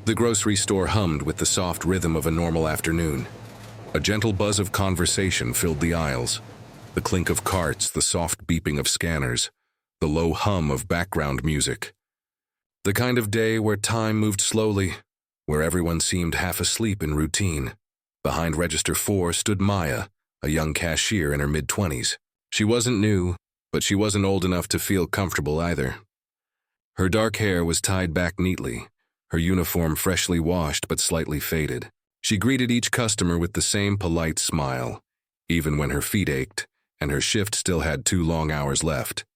The grocery store hummed with the soft rhythm of a normal afternoon. A gentle buzz of conversation filled the aisles. The clink of carts, the soft beeping of scanners, the low hum of background music. The kind of day where time moved slowly, where everyone seemed half asleep in routine. Behind register 4 stood Maya, a young cashier in her mid-20s. She wasn't new, but she wasn't old enough to feel comfortable either. Her dark hair was tied back neatly, her uniform freshly washed but slightly faded. She greeted each customer with the same polite smile, even when her feet ached and her shift still had 2 long hours left.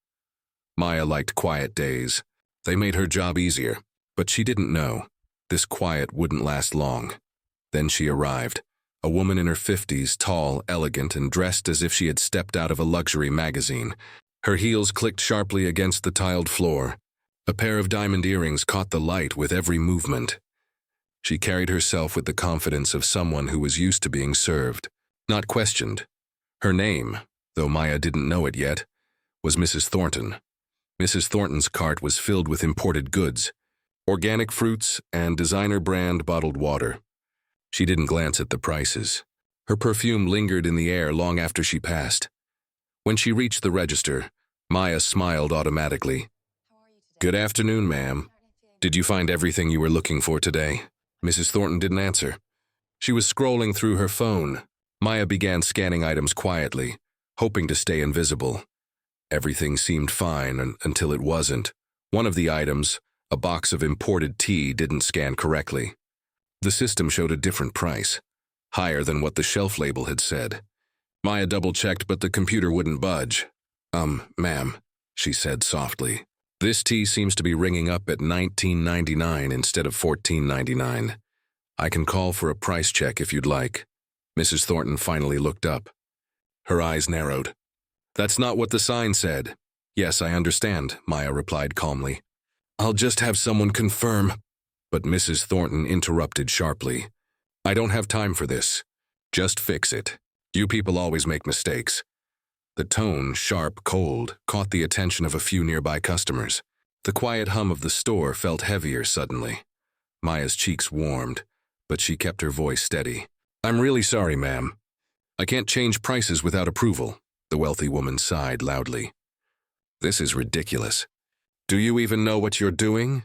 Maya liked quiet days. They made her job easier, but she didn't know. This quiet wouldn't last long. Then she arrived, a woman in her 50s, tall, elegant, and dressed as if she had stepped out of a luxury magazine. Her heels clicked sharply against the tiled floor. A pair of diamond earrings caught the light with every movement. She carried herself with the confidence of someone who was used to being served, not questioned. Her name, though Maya didn't know it yet, was Mrs. Thornton. Mrs. Thornton's cart was filled with imported goods, organic fruits and designer brand bottled water. She didn't glance at the prices. Her perfume lingered in the air long after she passed. When she reached the register, Maya smiled automatically. "Good afternoon, ma'am. Did you find everything you were looking for today?" Mrs. Thornton didn't answer. She was scrolling through her phone. Maya began scanning items quietly, hoping to stay invisible. Everything seemed fine until it wasn't. One of the items, a box of imported tea, didn't scan correctly. The system showed a different price, higher than what the shelf label had said. Maya double-checked, but the computer wouldn't budge. Ma'am," she said softly. "This tea seems to be ringing up at $19.99 instead of $14.99. I can call for a price check if you'd like." Mrs. Thornton finally looked up. Her eyes narrowed. "That's not what the sign said." "Yes, I understand," Maya replied calmly. "I'll just have someone confirm." But Mrs. Thornton interrupted sharply. "I don't have time for this. Just fix it. You people always make mistakes." The tone, sharp, cold, caught the attention of a few nearby customers. The quiet hum of the store felt heavier suddenly. Maya's cheeks warmed, but she kept her voice steady. "I'm really sorry, ma'am. I can't change prices without approval." The wealthy woman sighed loudly. "This is ridiculous. Do you even know what you're doing?"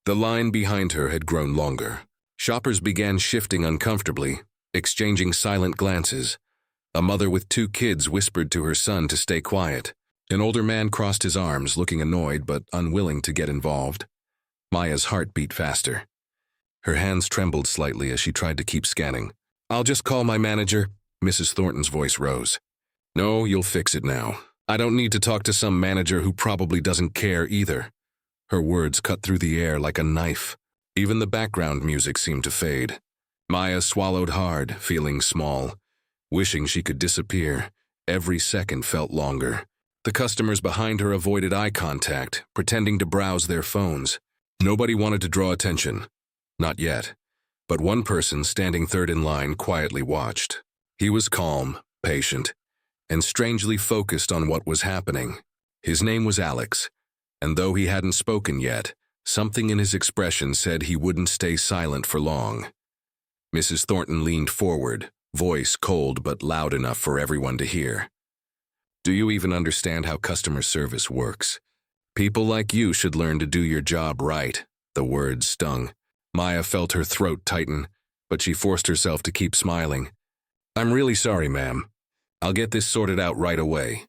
The line behind her had grown longer. Shoppers began shifting uncomfortably, exchanging silent glances. A mother with 2 kids whispered to her son to stay quiet. An older man crossed his arms, looking annoyed but unwilling to get involved. Maya's heart beat faster. Her hands trembled slightly as she tried to keep scanning. "I'll just call my manager." Mrs. Thornton's voice rose. "No, you'll fix it now. I don't need to talk to some manager who probably doesn't care either." Her words cut through the air like a knife. Even the background music seemed to fade. Maya swallowed hard, feeling small, wishing she could disappear. Every second felt longer. The customers behind her avoided eye contact, pretending to browse their phones. Nobody wanted to draw attention. Not yet. But one person standing third in line quietly watched. He was calm, patient, and strangely focused on what was happening. His name was Alex, and though he hadn't spoken yet, something in his expression said he wouldn't stay silent for long. Mrs. Thornton leaned forward, voice cold but loud enough for everyone to hear. "Do you even understand how customer service works? People like you should learn to do your job right." The words stung. Maya felt her throat tighten, but she forced herself to keep smiling. "I'm really sorry, ma'am. I'll get this sorted out right away."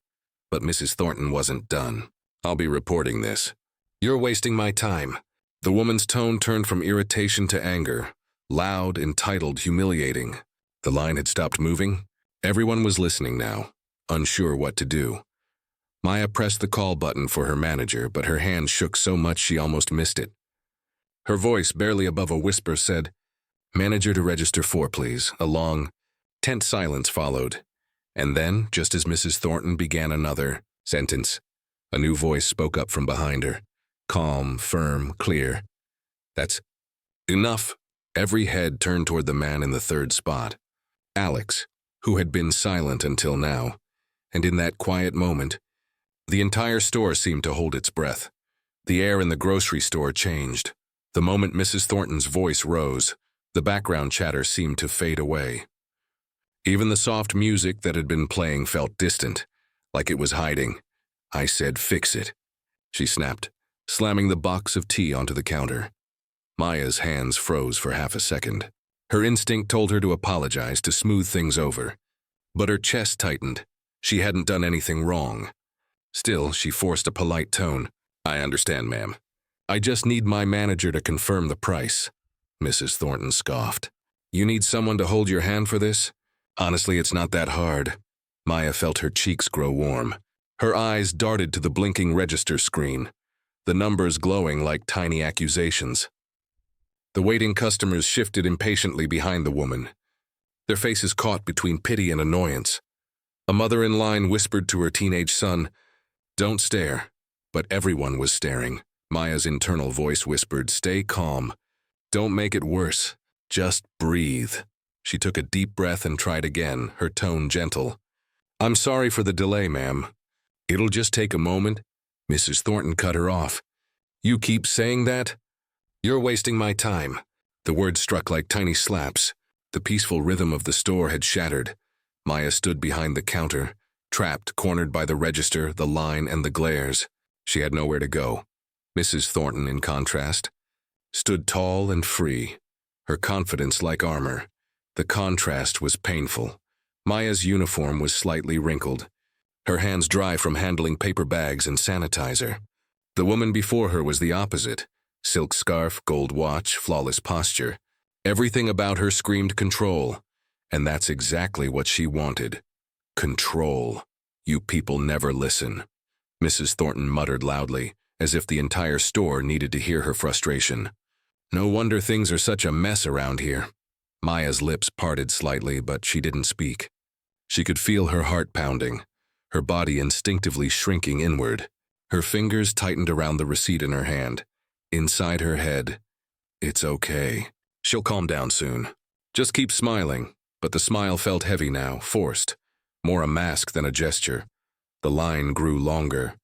But Mrs. Thornton wasn't done. "I'll be reporting this. You're wasting my time." The woman's tone turned from irritation to anger, loud, entitled, humiliating. The line had stopped moving. Everyone was listening now, unsure what to do. Maya pressed the call button for her manager, but her hand shook so much she almost missed it. Her voice, barely above a whisper, said, "Manager to register 4, please." A long, tense silence followed. And then, just as Mrs. Thornton began another sentence, a new voice spoke up from behind her. Calm, firm, clear. "That's enough." Every head turned toward the man in the third spot. Alex, who had been silent until now, and in that quiet moment, the entire store seemed to hold its breath. The air in the grocery store changed. The moment Mrs. Thornton's voice rose, the background chatter seemed to fade away. Even the soft music that had been playing felt distant, like it was hiding. "I said fix it," she snapped, slamming the box of tea onto the counter. Maya's hands froze for half a second. Her instinct told her to apologize, to smooth things over. But her chest tightened. She hadn't done anything wrong. Still, she forced a polite tone. "I understand, ma'am. I just need my manager to confirm the price." Mrs. Thornton scoffed. "You need someone to hold your hand for this? Honestly, it's not that hard." Maya felt her cheeks grow warm. Her eyes darted to the blinking register screen, the numbers glowing like tiny accusations. The waiting customers shifted impatiently behind the woman, their faces caught between pity and annoyance. A mother in line whispered to her teenage son, "Don't stare." But everyone was staring. Maya's internal voice whispered, "Stay calm. Don't make it worse. Just breathe." She took a deep breath and tried again, her tone gentle. "I'm sorry for the delay, ma'am. It'll just take a moment." Mrs. Thornton cut her off. "You keep saying that? You're wasting my time." The words struck like tiny slaps. The peaceful rhythm of the store had shattered. Maya stood behind the counter, trapped, cornered by the register, the line, and the glares. She had nowhere to go. Mrs. Thornton, in contrast, stood tall and free, her confidence like armor. The contrast was painful. Maya's uniform was slightly wrinkled, her hands dry from handling paper bags and sanitizer. The woman before her was the opposite. Silk scarf, gold watch, flawless posture. Everything about her screamed control, and that's exactly what she wanted. Control. "You people never listen." Mrs. Thornton muttered loudly, as if the entire store needed to hear her frustration. "No wonder things are such a mess around here." Maya's lips parted slightly, but she didn't speak. She could feel her heart pounding, her body instinctively shrinking inward. Her fingers tightened around the receipt in her hand. Inside her head, "It's okay. She'll calm down soon. Just keep smiling." But the smile felt heavy now, forced, more a mask than a gesture. The line grew longer.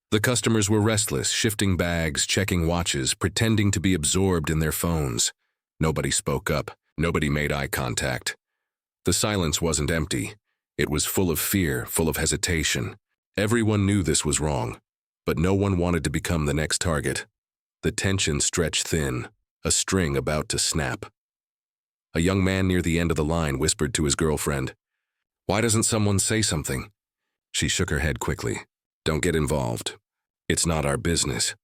The customers were restless, shifting bags, checking watches, pretending to be absorbed in their phones. Nobody spoke up. Nobody made eye contact. The silence wasn't empty. It was full of fear, full of hesitation. Everyone knew this was wrong, but no one wanted to become the next target. The tension stretched thin, a string about to snap. A young man near the end of the line whispered to his girlfriend, "Why doesn't someone say something?" She shook her head quickly. "Don't get involved. It's not our business."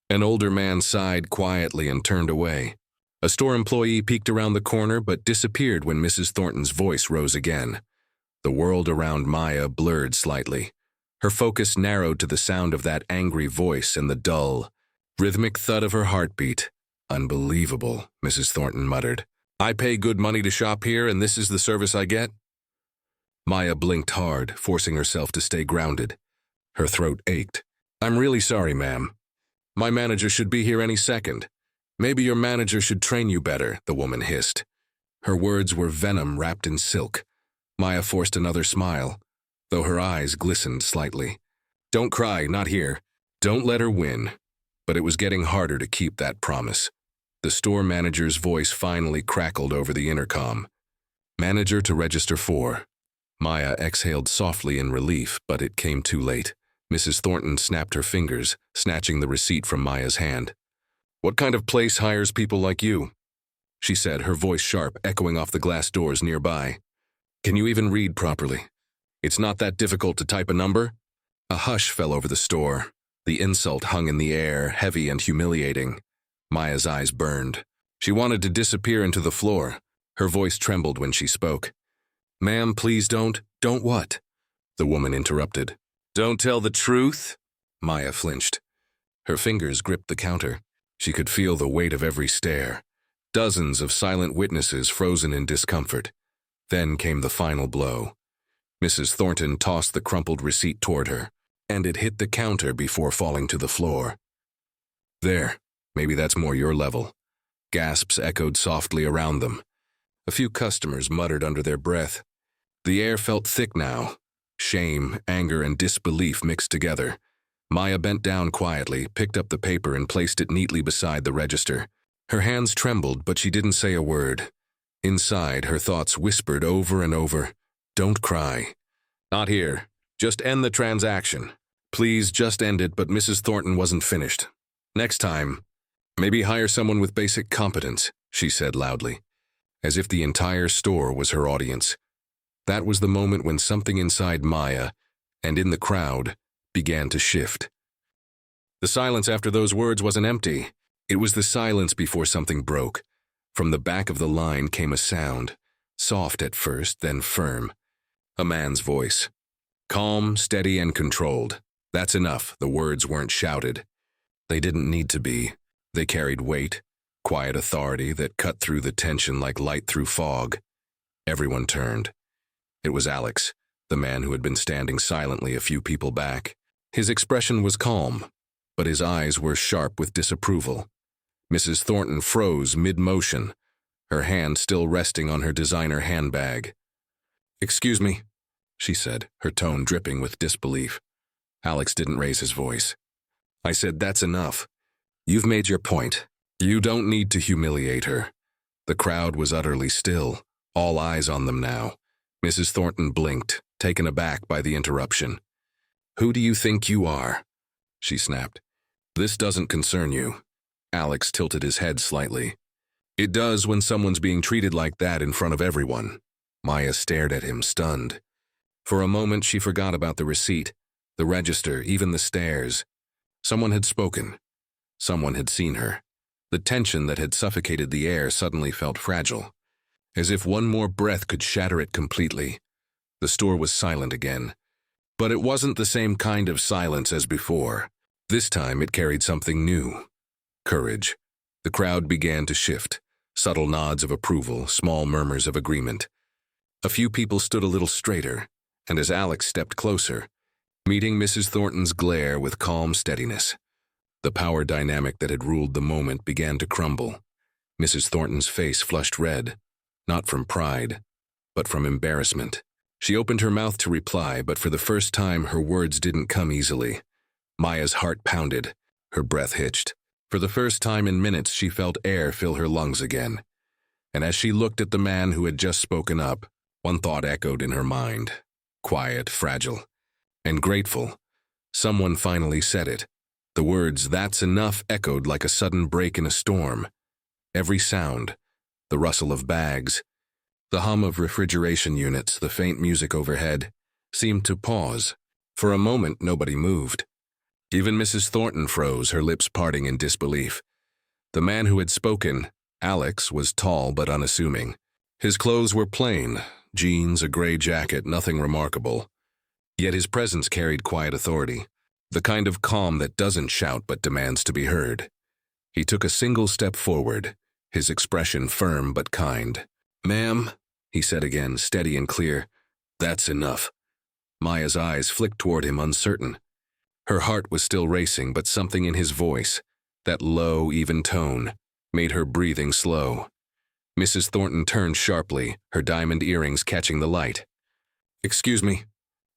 An older man sighed quietly and turned away. A store employee peeked around the corner but disappeared when Mrs. Thornton's voice rose again. The world around Maya blurred slightly. Her focus narrowed to the sound of that angry voice and the dull, rhythmic thud of her heartbeat. "Unbelievable," Mrs. Thornton muttered. "I pay good money to shop here, and this is the service I get?" Maya blinked hard, forcing herself to stay grounded. Her throat ached. "I'm really sorry, ma'am. My manager should be here any second." "Maybe your manager should train you better," the woman hissed. Her words were venom wrapped in silk. Maya forced another smile, though her eyes glistened slightly. "Don't cry, not here. Don't let her win." But it was getting harder to keep that promise. The store manager's voice finally crackled over the intercom. "Manager to register 4. Maya exhaled softly in relief, but it came too late. Mrs. Thornton snapped her fingers, snatching the receipt from Maya's hand. "What kind of place hires people like you?" she said, her voice sharp, echoing off the glass doors nearby. "Can you even read properly? It's not that difficult to type a number?" A hush fell over the store. The insult hung in the air, heavy and humiliating. Maya's eyes burned. She wanted to disappear into the floor. Her voice trembled when she spoke. "Ma'am, please don't." "Don't what?" the woman interrupted. "Don't tell the truth?" Maya flinched. Her fingers gripped the counter. She could feel the weight of every stare. Dozens of silent witnesses frozen in discomfort. Then came the final blow. Mrs. Thornton tossed the crumpled receipt toward her, and it hit the counter before falling to the floor. "There, maybe that's more your level." Gasps echoed softly around them. A few customers muttered under their breath. The air felt thick now. Shame, anger, and disbelief mixed together. Maya bent down quietly, picked up the paper, and placed it neatly beside the register. Her hands trembled, but she didn't say a word. Inside, her thoughts whispered over and over, "Don't cry." "Not here. Just end the transaction. Please, just end it," but Mrs. Thornton wasn't finished. "Next time, maybe hire someone with basic competence," she said loudly, as if the entire store was her audience. That was the moment when something inside Maya, and in the crowd, began to shift. The silence after those words wasn't empty. It was the silence before something broke. From the back of the line came a sound, soft at first, then firm. A man's voice. Calm, steady, and controlled. That's enough. The words weren't shouted. They didn't need to be. They carried weight, quiet authority that cut through the tension like light through fog. Everyone turned. It was Alex, the man who had been standing silently a few people back. His expression was calm, but his eyes were sharp with disapproval. Mrs. Thornton froze mid-motion, her hand still resting on her designer handbag. "Excuse me," she said, her tone dripping with disbelief. Alex didn't raise his voice. "I said that's enough. You've made your point. You don't need to humiliate her." The crowd was utterly still, all eyes on them now. Mrs. Thornton blinked, taken aback by the interruption. "Who do you think you are?" she snapped. "This doesn't concern you." Alex tilted his head slightly. "It does when someone's being treated like that in front of everyone." Maya stared at him, stunned. For a moment, she forgot about the receipt, the register, even the stares. Someone had spoken. Someone had seen her. The tension that had suffocated the air suddenly felt fragile, as if one more breath could shatter it completely. The store was silent again. But it wasn't the same kind of silence as before. This time it carried something new. Courage. The crowd began to shift. Subtle nods of approval, small murmurs of agreement. A few people stood a little straighter, and as Alex stepped closer, meeting Mrs. Thornton's glare with calm steadiness, the power dynamic that had ruled the moment began to crumble. Mrs. Thornton's face flushed red, not from pride, but from embarrassment. She opened her mouth to reply, but for the first time her words didn't come easily. Maya's heart pounded, her breath hitched. For the first time in minutes she felt air fill her lungs again. And as she looked at the man who had just spoken up, one thought echoed in her mind. Quiet, fragile, and grateful. Someone finally said it. The words, "That's enough," echoed like a sudden break in a storm. Every sound, the rustle of bags, the hum of refrigeration units, the faint music overhead, seemed to pause. For a moment, nobody moved. Even Mrs. Thornton froze, her lips parting in disbelief. The man who had spoken, Alex, was tall but unassuming. His clothes were plain, jeans, a gray jacket, nothing remarkable. Yet his presence carried quiet authority, the kind of calm that doesn't shout but demands to be heard. He took a single step forward, his expression firm but kind. "Ma'am," he said again, steady and clear, "that's enough." Maya's eyes flicked toward him, uncertain. Her heart was still racing, but something in his voice, that low, even tone, made her breathing slow. Mrs. Thornton turned sharply, her diamond earrings catching the light. "Excuse me,"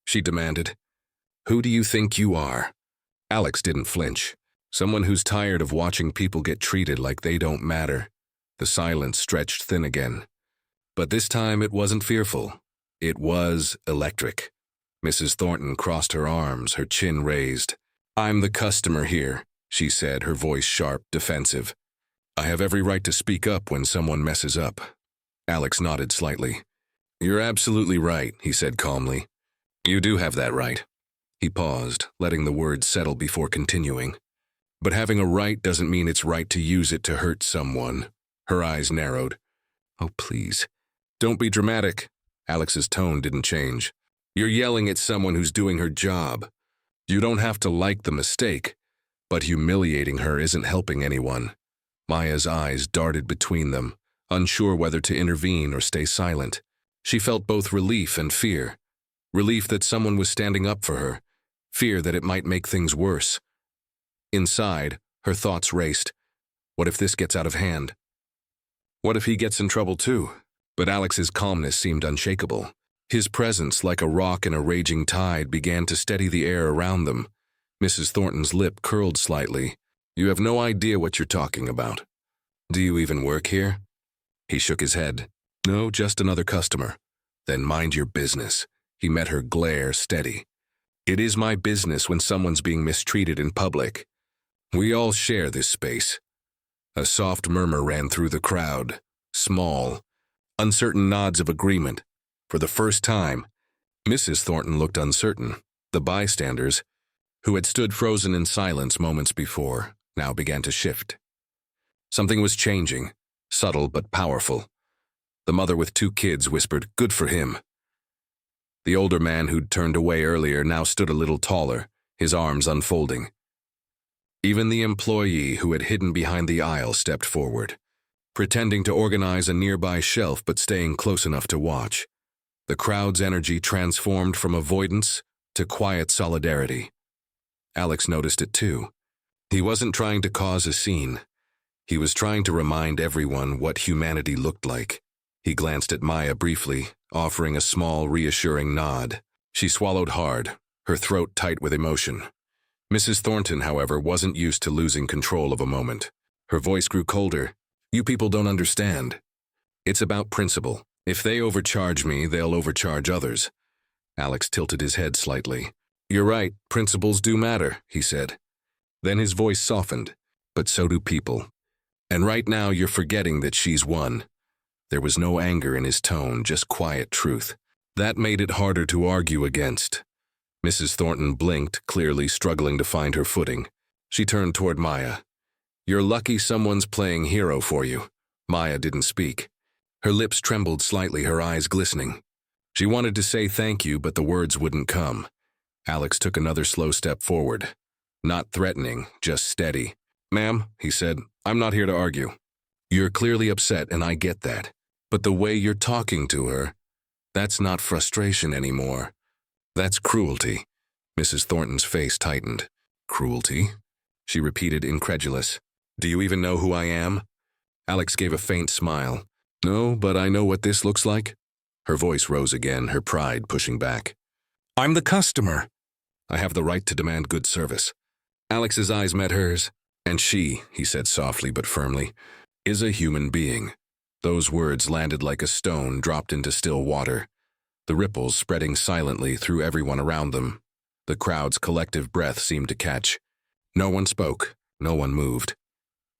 she demanded. "Who do you think you are?" Alex didn't flinch. Someone who's tired of watching people get treated like they don't matter. The silence stretched thin again. But this time it wasn't fearful. It was electric. Mrs. Thornton crossed her arms, her chin raised. "I'm the customer here," she said, her voice sharp, defensive. "I have every right to speak up when someone messes up." Alex nodded slightly. "You're absolutely right," he said calmly. "You do have that right." He paused, letting the words settle before continuing. "But having a right doesn't mean it's right to use it to hurt someone." Her eyes narrowed. "Oh, please. Don't be dramatic." Alex's tone didn't change. "You're yelling at someone who's doing her job. You don't have to like the mistake, but humiliating her isn't helping anyone." Maya's eyes darted between them, unsure whether to intervene or stay silent. She felt both relief and fear. Relief that someone was standing up for her, fear that it might make things worse. Inside, her thoughts raced. What if this gets out of hand? What if he gets in trouble too? But Alex's calmness seemed unshakable. His presence, like a rock in a raging tide, began to steady the air around them. Mrs. Thornton's lip curled slightly. "You have no idea what you're talking about." Do you even work here? He shook his head. No, just another customer. Then mind your business. He met her glare steady. It is my business when someone's being mistreated in public. We all share this space. A soft murmur ran through the crowd. Small, uncertain nods of agreement. For the first time, Mrs. Thornton looked uncertain. The bystanders, who had stood frozen in silence moments before, now began to shift. Something was changing, subtle but powerful. The mother with 2 kids whispered, "Good for him." The older man who'd turned away earlier now stood a little taller, his arms unfolding. Even the employee who had hidden behind the aisle stepped forward, pretending to organize a nearby shelf but staying close enough to watch. The crowd's energy transformed from avoidance to quiet solidarity. Alex noticed it too. He wasn't trying to cause a scene. He was trying to remind everyone what humanity looked like. He glanced at Maya briefly, offering a small, reassuring nod. She swallowed hard, her throat tight with emotion. Mrs. Thornton, however, wasn't used to losing control of a moment. Her voice grew colder. "You people don't understand. It's about principle. If they overcharge me, they'll overcharge others." Alex tilted his head slightly. "You're right, principles do matter," he said. Then his voice softened. "But so do people. And right now you're forgetting that she's one." There was no anger in his tone, just quiet truth. That made it harder to argue against. Mrs. Thornton blinked, clearly struggling to find her footing. She turned toward Maya. "You're lucky someone's playing hero for you." Maya didn't speak. Her lips trembled slightly, her eyes glistening. She wanted to say thank you, but the words wouldn't come. Alex took another slow step forward. Not threatening, just steady. "Ma'am," he said, "I'm not here to argue. You're clearly upset, and I get that. But the way you're talking to her, that's not frustration anymore. That's cruelty." Mrs. Thornton's face tightened. "Cruelty?" she repeated, incredulous. "Do you even know who I am?" Alex gave a faint smile. "No, but I know what this looks like." Her voice rose again, her pride pushing back. "I'm the customer. I have the right to demand good service." Alex's eyes met hers. "And she," he said softly but firmly, "is a human being." Those words landed like a stone dropped into still water, the ripples spreading silently through everyone around them. The crowd's collective breath seemed to catch. No one spoke, no one moved.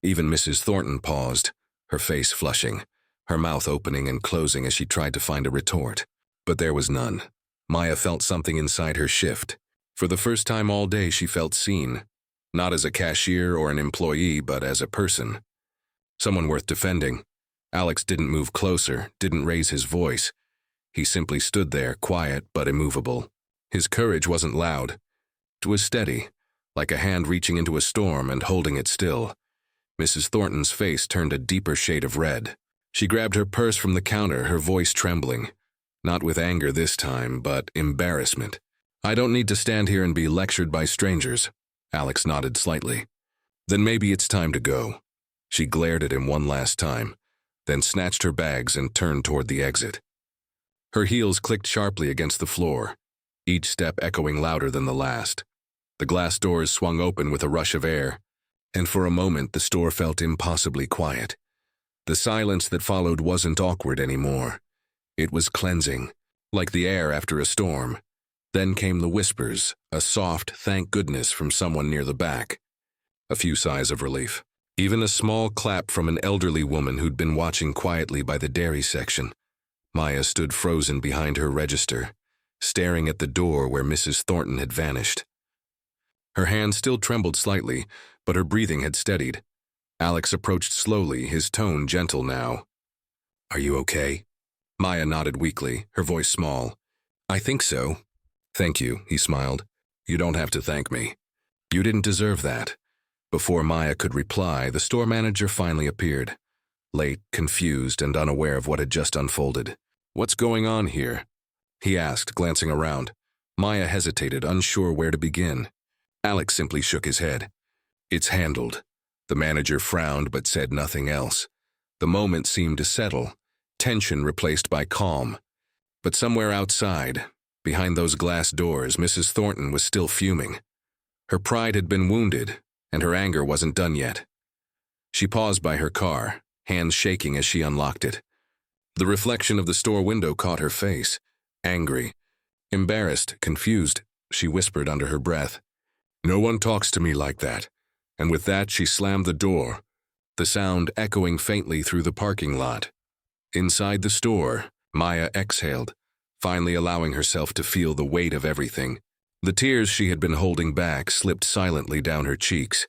Even Mrs. Thornton paused, her face flushing, her mouth opening and closing as she tried to find a retort. But there was none. Maya felt something inside her shift. For the first time all day she felt seen, not as a cashier or an employee, but as a person. Someone worth defending. Alex didn't move closer, didn't raise his voice. He simply stood there, quiet but immovable. His courage wasn't loud. It was steady, like a hand reaching into a storm and holding it still. Mrs. Thornton's face turned a deeper shade of red. She grabbed her purse from the counter, her voice trembling. Not with anger this time, but embarrassment. "I don't need to stand here and be lectured by strangers." Alex nodded slightly. "Then maybe it's time to go." She glared at him one last time, then snatched her bags and turned toward the exit. Her heels clicked sharply against the floor, each step echoing louder than the last. The glass doors swung open with a rush of air, and for a moment the store felt impossibly quiet. The silence that followed wasn't awkward anymore. It was cleansing, like the air after a storm. Then came the whispers, a soft "thank goodness" from someone near the back. A few sighs of relief. Even a small clap from an elderly woman who'd been watching quietly by the dairy section. Maya stood frozen behind her register, staring at the door where Mrs. Thornton had vanished. Her hand still trembled slightly, but her breathing had steadied. Alex approached slowly, his tone gentle now. "Are you okay?" Maya nodded weakly, her voice small. "I think so." "Thank you," he smiled. "You don't have to thank me. You didn't deserve that." Before Maya could reply, the store manager finally appeared, late, confused, and unaware of what had just unfolded. "What's going on here?" he asked, glancing around. Maya hesitated, unsure where to begin. Alex simply shook his head. "It's handled." The manager frowned but said nothing else. The moment seemed to settle, tension replaced by calm. But somewhere outside, behind those glass doors, Mrs. Thornton was still fuming. Her pride had been wounded, and her anger wasn't done yet. She paused by her car, hands shaking as she unlocked it. The reflection of the store window caught her face. Angry, embarrassed, confused, she whispered under her breath, "No one talks to me like that." And with that, she slammed the door, the sound echoing faintly through the parking lot. Inside the store, Maya exhaled, finally allowing herself to feel the weight of everything. The tears she had been holding back slipped silently down her cheeks.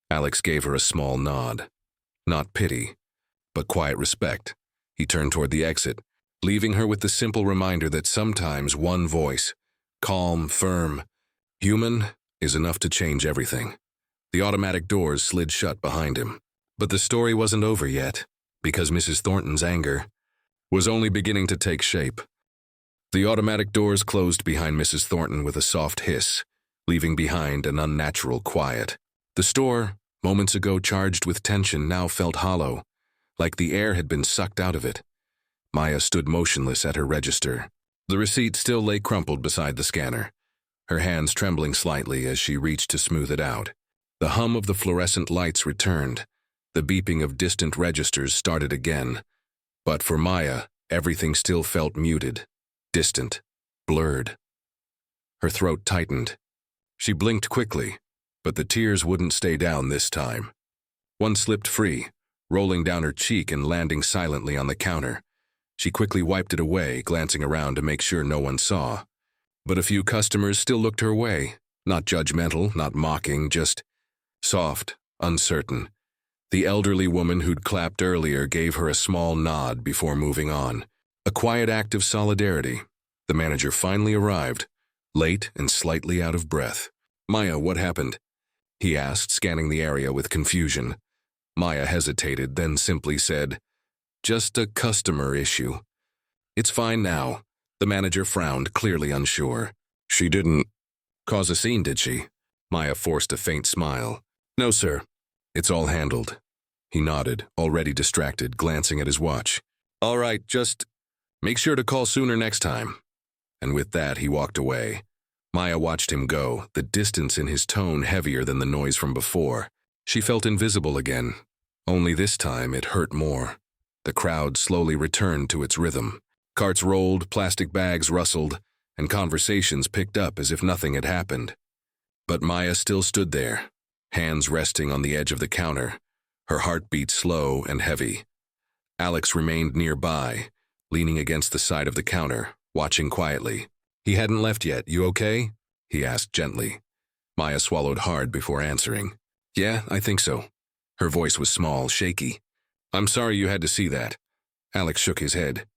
Alex gave her a small nod. Not pity, but quiet respect. He turned toward the exit, leaving her with the simple reminder that sometimes one voice, calm, firm, human, is enough to change everything. The automatic doors slid shut behind him. But the story wasn't over yet, because Mrs. Thornton's anger was only beginning to take shape. The automatic doors closed behind Mrs. Thornton with a soft hiss, leaving behind an unnatural quiet. The store, moments ago charged with tension, now felt hollow, like the air had been sucked out of it. Maya stood motionless at her register. The receipt still lay crumpled beside the scanner, her hands trembling slightly as she reached to smooth it out. The hum of the fluorescent lights returned. The beeping of distant registers started again. But for Maya, everything still felt muted, distant, blurred. Her throat tightened. She blinked quickly, but the tears wouldn't stay down this time. One slipped free, rolling down her cheek and landing silently on the counter. She quickly wiped it away, glancing around to make sure no one saw. But a few customers still looked her way, not judgmental, not mocking, just soft, uncertain. The elderly woman who'd clapped earlier gave her a small nod before moving on. A quiet act of solidarity. The manager finally arrived, late and slightly out of breath. "Maya, what happened?" he asked, scanning the area with confusion. Maya hesitated, then simply said, "Just a customer issue." "It's fine now." The manager frowned, clearly unsure. "She didn't cause a scene, did she?" Maya forced a faint smile. "No, sir. It's all handled." He nodded, already distracted, glancing at his watch. "All right, just make sure to call sooner next time." And with that, he walked away. Maya watched him go, the distance in his tone heavier than the noise from before. She felt invisible again. Only this time it hurt more. The crowd slowly returned to its rhythm. Carts rolled, plastic bags rustled, and conversations picked up as if nothing had happened. But Maya still stood there, hands resting on the edge of the counter, her heartbeat slow and heavy. Alex remained nearby, leaning against the side of the counter, watching quietly. "He hadn't left yet, you okay?" he asked gently. Maya swallowed hard before answering. "Yeah, I think so." Her voice was small, shaky. "I'm sorry you had to see that." Alex shook his head.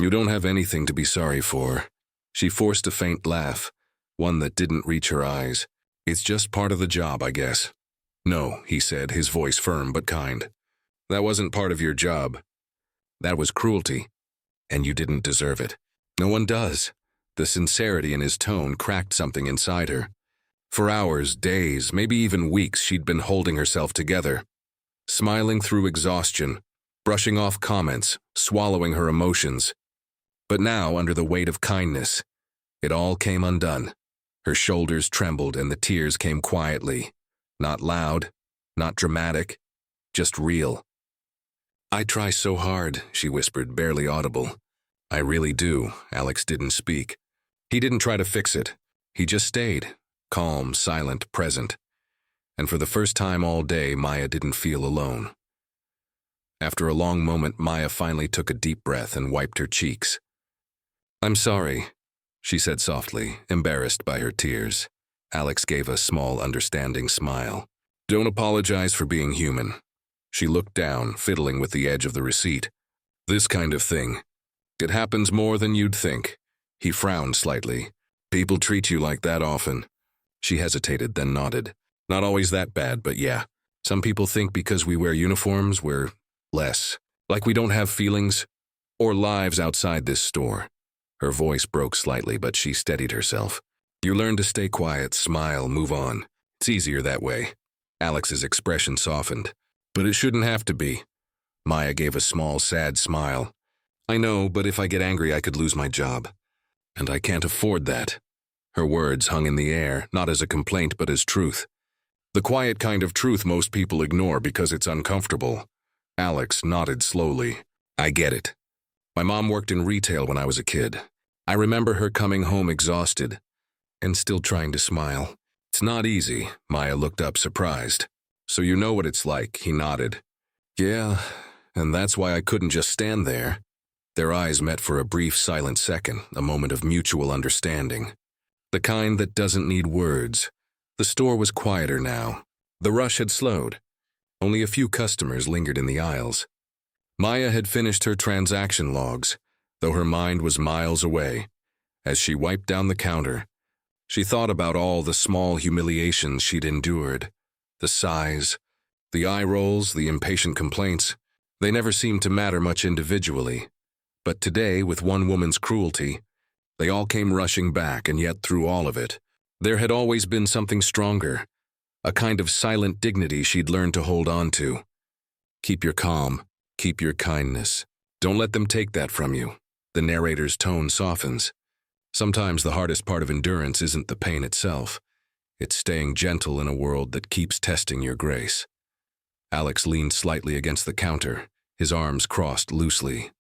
"You don't have anything to be sorry for." She forced a faint laugh, one that didn't reach her eyes. "It's just part of the job, I guess." "No," he said, his voice firm but kind. "That wasn't part of your job. That was cruelty, and you didn't deserve it." "No one does." The sincerity in his tone cracked something inside her. For hours, days, maybe even weeks, she'd been holding herself together, smiling through exhaustion, brushing off comments, swallowing her emotions. But now, under the weight of kindness, it all came undone. Her shoulders trembled and the tears came quietly. Not loud, not dramatic, just real. "I try so hard," she whispered, barely audible. "I really do." Alex didn't speak. He didn't try to fix it. He just stayed, calm, silent, present. And for the first time all day, Maya didn't feel alone. After a long moment, Maya finally took a deep breath and wiped her cheeks. "I'm sorry," she said softly, embarrassed by her tears. Alex gave a small, understanding smile. "Don't apologize for being human." She looked down, fiddling with the edge of the receipt. "This kind of thing. It happens more than you'd think." He frowned slightly. "People treat you like that often." She hesitated, then nodded. "Not always that bad, but yeah. Some people think because we wear uniforms, we're less. Like we don't have feelings or lives outside this store." Her voice broke slightly, but she steadied herself. "You learn to stay quiet, smile, move on. It's easier that way." Alex's expression softened. "But it shouldn't have to be." Maya gave a small, sad smile. "I know, but if I get angry, I could lose my job. And I can't afford that." Her words hung in the air, not as a complaint, but as truth. The quiet kind of truth most people ignore because it's uncomfortable. Alex nodded slowly. I get it. My mom worked in retail when I was a kid. I remember her coming home exhausted and still trying to smile. It's not easy, Maya looked up surprised. So you know what it's like, he nodded. Yeah, and that's why I couldn't just stand there. Their eyes met for a brief silent second, a moment of mutual understanding. The kind that doesn't need words. The store was quieter now. The rush had slowed. Only a few customers lingered in the aisles. Maya had finished her transaction logs, though her mind was miles away. As she wiped down the counter, she thought about all the small humiliations she'd endured. The sighs, the eye rolls, the impatient complaints. They never seemed to matter much individually. But today, with one woman's cruelty, they all came rushing back, and yet through all of it, there had always been something stronger, a kind of silent dignity she'd learned to hold on to. Keep your calm, keep your kindness. Don't let them take that from you. The narrator's tone softens. Sometimes the hardest part of endurance isn't the pain itself. It's staying gentle in a world that keeps testing your grace. Alex leaned slightly against the counter, his arms crossed loosely.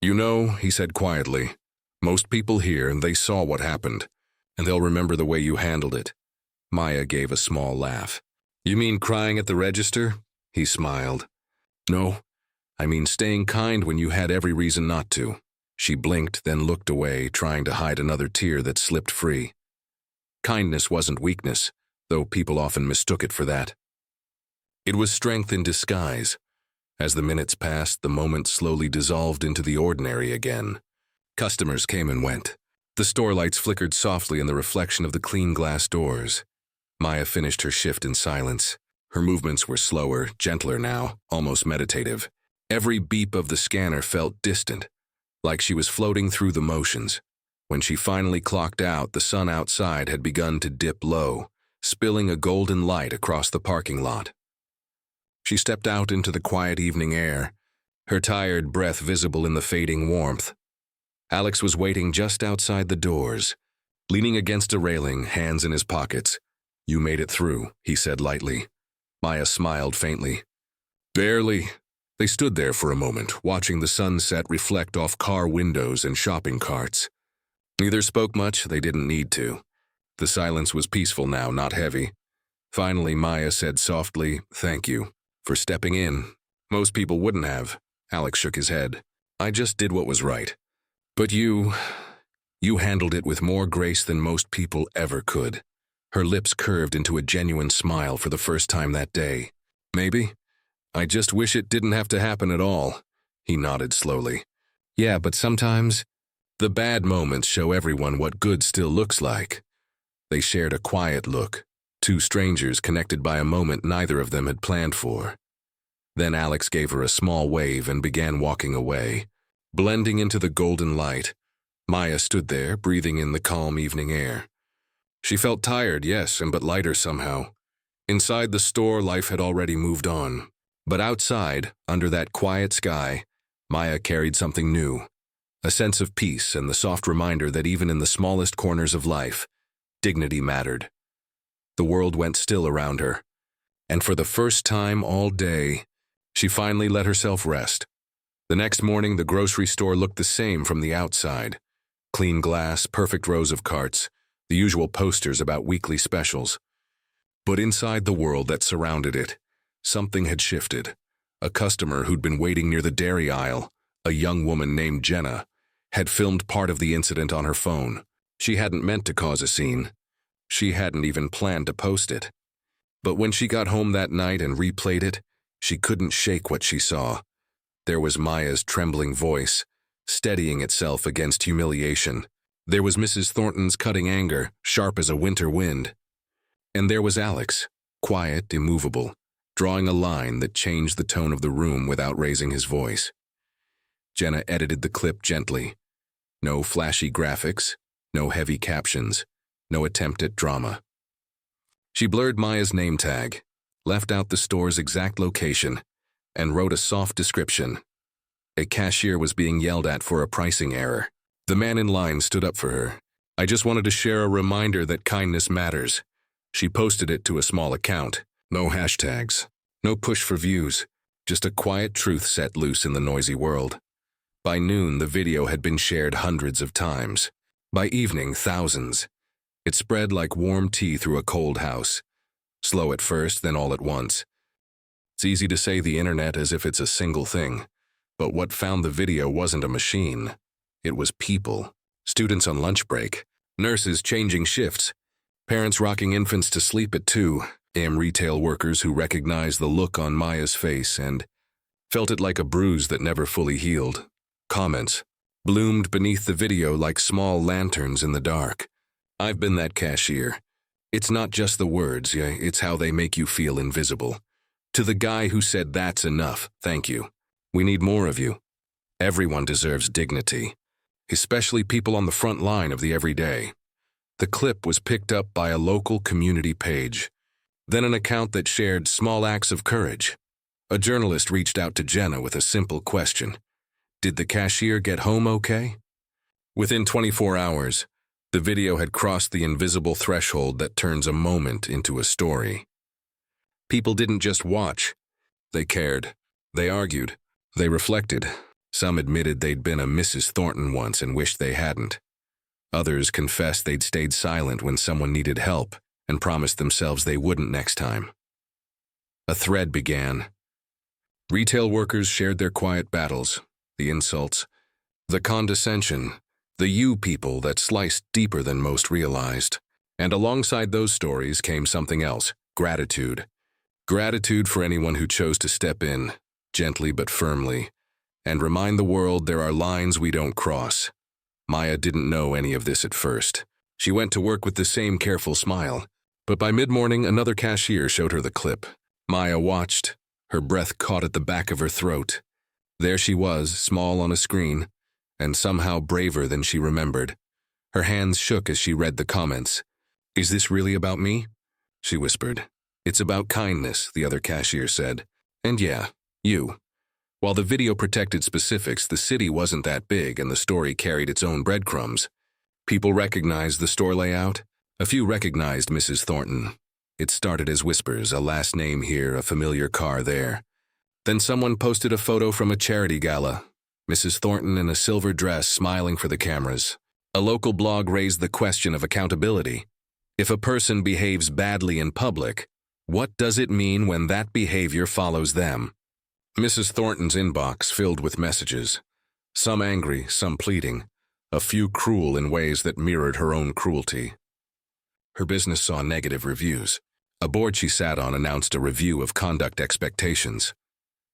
You know, he said quietly, most people here and they saw what happened, and they'll remember the way you handled it. Maya gave a small laugh. You mean crying at the register? He smiled. No, I mean staying kind when you had every reason not to. She blinked, then looked away, trying to hide another tear that slipped free. Kindness wasn't weakness, though people often mistook it for that. It was strength in disguise. As the minutes passed, the moment slowly dissolved into the ordinary again. Customers came and went. The store lights flickered softly in the reflection of the clean glass doors. Maya finished her shift in silence. Her movements were slower, gentler now, almost meditative. Every beep of the scanner felt distant, like she was floating through the motions. When she finally clocked out, the sun outside had begun to dip low, spilling a golden light across the parking lot. She stepped out into the quiet evening air, her tired breath visible in the fading warmth. Alex was waiting just outside the doors, leaning against a railing, hands in his pockets. You made it through, he said lightly. Maya smiled faintly. Barely. They stood there for a moment, watching the sunset reflect off car windows and shopping carts. Neither spoke much, they didn't need to. The silence was peaceful now, not heavy. Finally, Maya said softly, thank you, for stepping in. Most people wouldn't have. Alex shook his head. I just did what was right. But you handled it with more grace than most people ever could. Her lips curved into a genuine smile for the first time that day. Maybe. I just wish it didn't have to happen at all. He nodded slowly. Yeah, but sometimes the bad moments show everyone what good still looks like. They shared a quiet look, two strangers connected by a moment neither of them had planned for. Then Alex gave her a small wave and began walking away. Blending into the golden light, Maya stood there, breathing in the calm evening air. She felt tired, yes, but lighter somehow. Inside the store, life had already moved on. But outside, under that quiet sky, Maya carried something new. A sense of peace and the soft reminder that even in the smallest corners of life, dignity mattered. The world went still around her. And for the first time all day, she finally let herself rest. The next morning, the grocery store looked the same from the outside. Clean glass, perfect rows of carts, the usual posters about weekly specials. But inside the world that surrounded it, something had shifted. A customer who'd been waiting near the dairy aisle, a young woman named Jenna, had filmed part of the incident on her phone. She hadn't meant to cause a scene. She hadn't even planned to post it. But when she got home that night and replayed it, she couldn't shake what she saw. There was Maya's trembling voice, steadying itself against humiliation. There was Mrs. Thornton's cutting anger, sharp as a winter wind. And there was Alex, quiet, immovable, drawing a line that changed the tone of the room without raising his voice. Jenna edited the clip gently. No flashy graphics, no heavy captions, no attempt at drama. She blurred Maya's name tag, left out the store's exact location, and wrote a soft description. A cashier was being yelled at for a pricing error. The man in line stood up for her. I just wanted to share a reminder that kindness matters. She posted it to a small account. No hashtags, no push for views, just a quiet truth set loose in the noisy world. By noon, the video had been shared hundreds of times. By evening, thousands. It spread like warm tea through a cold house. Slow at first, then all at once. It's easy to say the internet as if it's a single thing. But what found the video wasn't a machine. It was people. Students on lunch break. Nurses changing shifts. Parents rocking infants to sleep at 2 a.m. Retail workers who recognized the look on Maya's face and felt it like a bruise that never fully healed. Comments bloomed beneath the video like small lanterns in the dark. I've been that cashier. It's not just the words, it's how they make you feel invisible. To the guy who said that's enough, thank you. We need more of you. Everyone deserves dignity, especially people on the front line of the everyday. The clip was picked up by a local community page, then an account that shared small acts of courage. A journalist reached out to Jenna with a simple question. Did the cashier get home okay? Within 24 hours, the video had crossed the invisible threshold that turns a moment into a story. People didn't just watch. They cared. They argued. They reflected. Some admitted they'd been a Mrs. Thornton once and wished they hadn't. Others confessed they'd stayed silent when someone needed help and promised themselves they wouldn't next time. A thread began. Retail workers shared their quiet battles, the insults, the condescension, the you people that sliced deeper than most realized. And alongside those stories came something else, gratitude. Gratitude for anyone who chose to step in, gently but firmly, and remind the world there are lines we don't cross. Maya didn't know any of this at first. She went to work with the same careful smile, but by mid-morning another cashier showed her the clip. Maya watched, her breath caught at the back of her throat. There she was, small on a screen, and somehow braver than she remembered. Her hands shook as she read the comments. "Is this really about me?" she whispered. "It's about kindness," the other cashier said. "And yeah, you." While the video protected specifics, the city wasn't that big and the story carried its own breadcrumbs. People recognized the store layout. A few recognized Mrs. Thornton. It started as whispers, a last name here, a familiar car there. Then someone posted a photo from a charity gala. Mrs. Thornton in a silver dress smiling for the cameras. A local blog raised the question of accountability. If a person behaves badly in public, what does it mean when that behavior follows them? Mrs. Thornton's inbox filled with messages, some angry, some pleading, a few cruel in ways that mirrored her own cruelty. Her business saw negative reviews. A board she sat on announced a review of conduct expectations.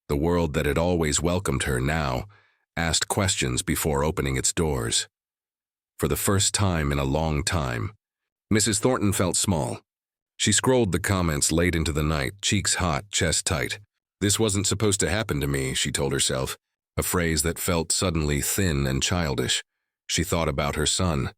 The world that had always welcomed her now asked questions before opening its doors. For the first time in a long time, Mrs. Thornton felt small. She scrolled the comments late into the night, cheeks hot, chest tight. This wasn't supposed to happen to me, she told herself, a phrase that felt suddenly thin and childish. She thought about her son,